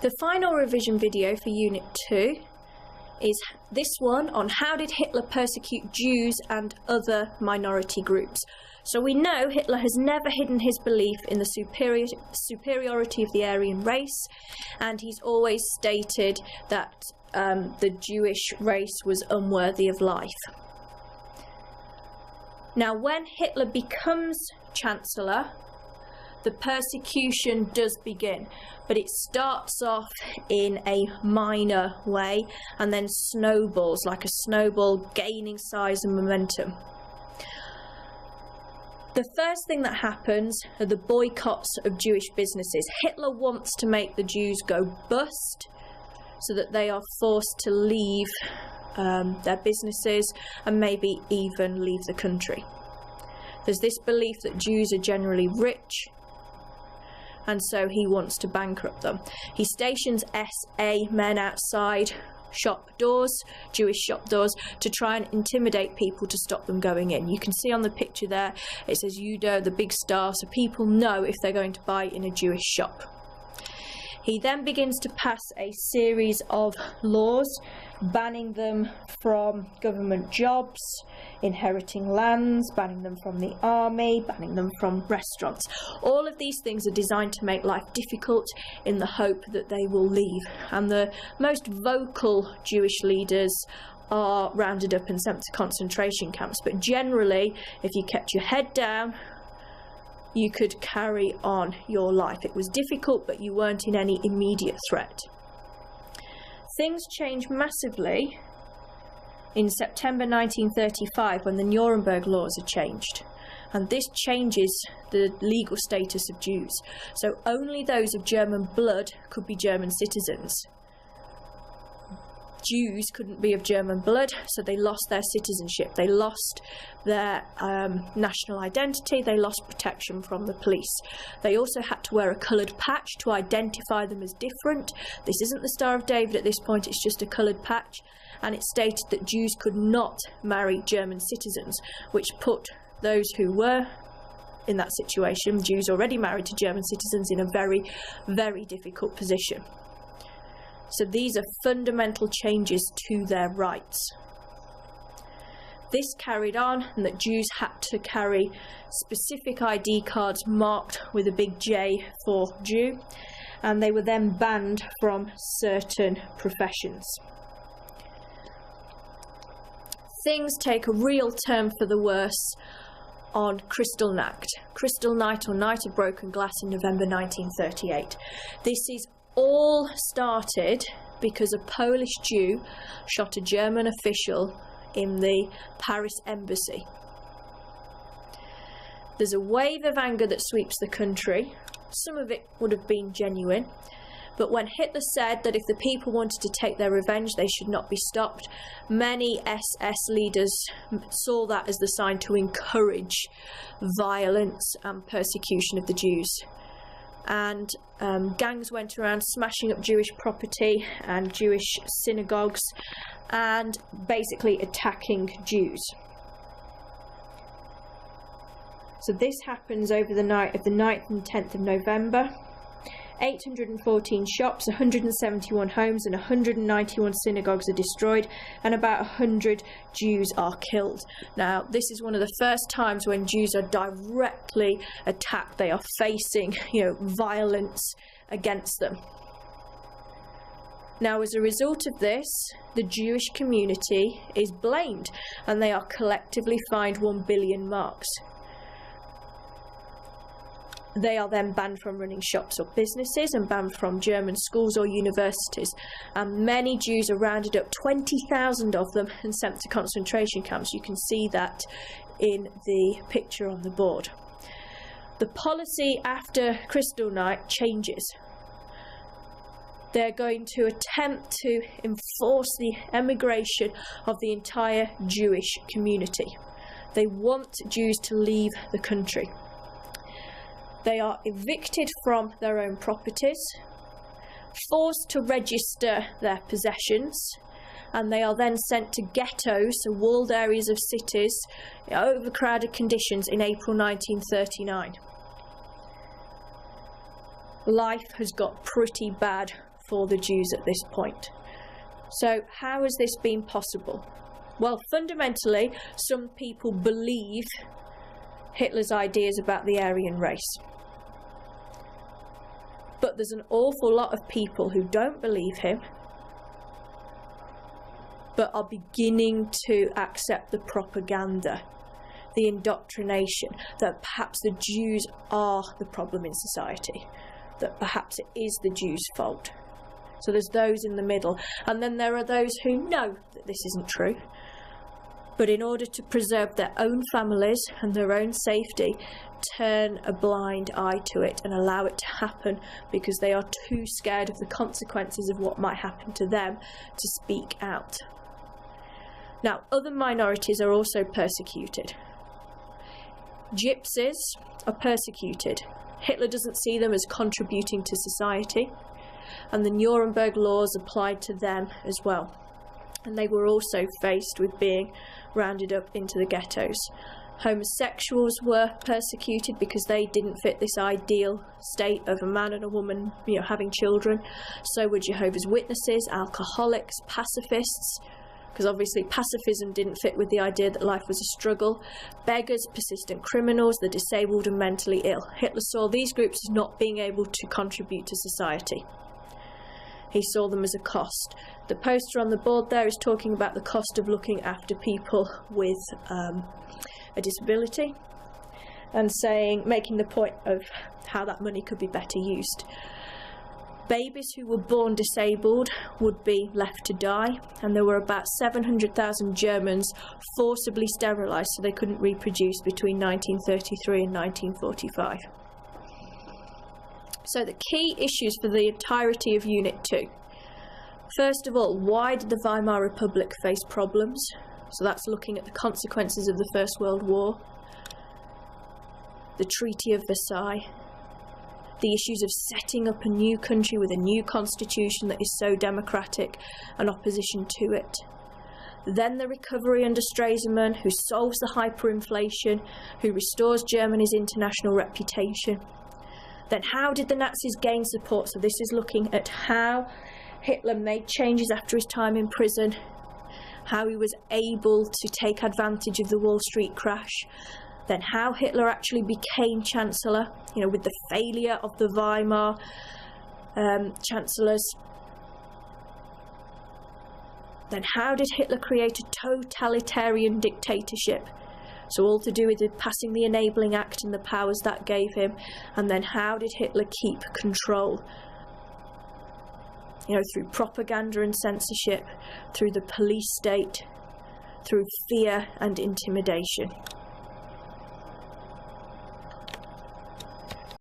The final revision video for Unit 2 is this one on how did Hitler persecute Jews and other minority groups. So we know Hitler has never hidden his belief in the superiority of the Aryan race, and he's always stated that the Jewish race was unworthy of life. Now, when Hitler becomes Chancellor, the persecution does begin, but it starts off in a minor way and then snowballs like a snowball, gaining size and momentum. The first thing that happens are the boycotts of Jewish businesses. Hitler wants to make the Jews go bust so that they are forced to leave their businesses and maybe even leave the country. There's this belief that Jews are generally rich, and so he wants to bankrupt them. He stations SA men outside shop doors, Jewish shop doors, to try and intimidate people to stop them going in. You can see on the picture there, it says Judo, the big star, so people know if they're going to buy in a Jewish shop. He then begins to pass a series of laws banning them from government jobs, inheriting lands, banning them from the army, banning them from restaurants. All of these things are designed to make life difficult in the hope that they will leave. And the most vocal Jewish leaders are rounded up and sent to concentration camps. But generally, if you kept your head down, you could carry on your life. It was difficult, but you weren't in any immediate threat. Things change massively in September 1935 when the Nuremberg laws are changed. And this changes the legal status of Jews. So only those of German blood could be German citizens. Jews couldn't be of German blood, so they lost their citizenship, they lost their national identity, they lost protection from the police. They also had to wear a coloured patch to identify them as different. This isn't the Star of David at this point, it's just a coloured patch, and it stated that Jews could not marry German citizens, which put those who were in that situation, Jews already married to German citizens, in a very, very difficult position. So these are fundamental changes to their rights. This carried on, and that Jews had to carry specific ID cards marked with a big J for Jew, and they were then banned from certain professions. Things take a real turn for the worse on Kristallnacht, or Night of Broken Glass, in November 1938. This is all started because a Polish Jew shot a German official in the Paris embassy. There's a wave of anger that sweeps the country. Some of it would have been genuine, but when Hitler said that if the people wanted to take their revenge, they should not be stopped, many SS leaders saw that as the sign to encourage violence and persecution of the Jews. And gangs went around smashing up Jewish property and Jewish synagogues and basically attacking Jews. So this happens over the night of the 9th and 10th of November. 814 shops, 171 homes and 191 synagogues are destroyed, and about 100 Jews are killed. Now, this is one of the first times when Jews are directly attacked. They are facing, violence against them. Now, as a result of this, the Jewish community is blamed, and they are collectively fined 1 billion marks. They are then banned from running shops or businesses and banned from German schools or universities. And many Jews are rounded up, 20,000 of them, and sent to concentration camps. You can see that in the picture on the board. The policy after Kristallnacht changes. They're going to attempt to enforce the emigration of the entire Jewish community. They want Jews to leave the country. They are evicted from their own properties, forced to register their possessions, and they are then sent to ghettos, so walled areas of cities, in overcrowded conditions in April 1939. Life has got pretty bad for the Jews at this point. So how has this been possible? Well, fundamentally, some people believe Hitler's ideas about the Aryan race. But there's an awful lot of people who don't believe him, but are beginning to accept the propaganda, the indoctrination, that perhaps the Jews are the problem in society, that perhaps it is the Jews' fault. So there's those in the middle. And then there are those who know that this isn't true, but in order to preserve their own families and their own safety, turn a blind eye to it and allow it to happen because they are too scared of the consequences of what might happen to them to speak out. Now, other minorities are also persecuted. Gypsies are persecuted. Hitler doesn't see them as contributing to society, and the Nuremberg laws applied to them as well. And they were also faced with being rounded up into the ghettos. Homosexuals were persecuted because they didn't fit this ideal state of a man and a woman, having children. So were Jehovah's Witnesses, alcoholics, pacifists, because obviously pacifism didn't fit with the idea that life was a struggle. Beggars, persistent criminals, the disabled and mentally ill. Hitler saw these groups as not being able to contribute to society. He saw them as a cost. The poster on the board there is talking about the cost of looking after people with a disability, and making the point of how that money could be better used. Babies who were born disabled would be left to die, and there were about 700,000 Germans forcibly sterilised so they couldn't reproduce between 1933 and 1945. So the key issues for the entirety of Unit 2. First of all, why did the Weimar Republic face problems? So that's looking at the consequences of the First World War, the Treaty of Versailles, the issues of setting up a new country with a new constitution that is so democratic and opposition to it. Then the recovery under Stresemann, who solves the hyperinflation, who restores Germany's international reputation. Then how did the Nazis gain support? So this is looking at how Hitler made changes after his time in prison, how he was able to take advantage of the Wall Street crash, then how Hitler actually became Chancellor, with the failure of the Weimar Chancellors. Then how did Hitler create a totalitarian dictatorship? So all to do with passing the Enabling Act and the powers that gave him. And then how did Hitler keep control? Through propaganda and censorship, through the police state, through fear and intimidation.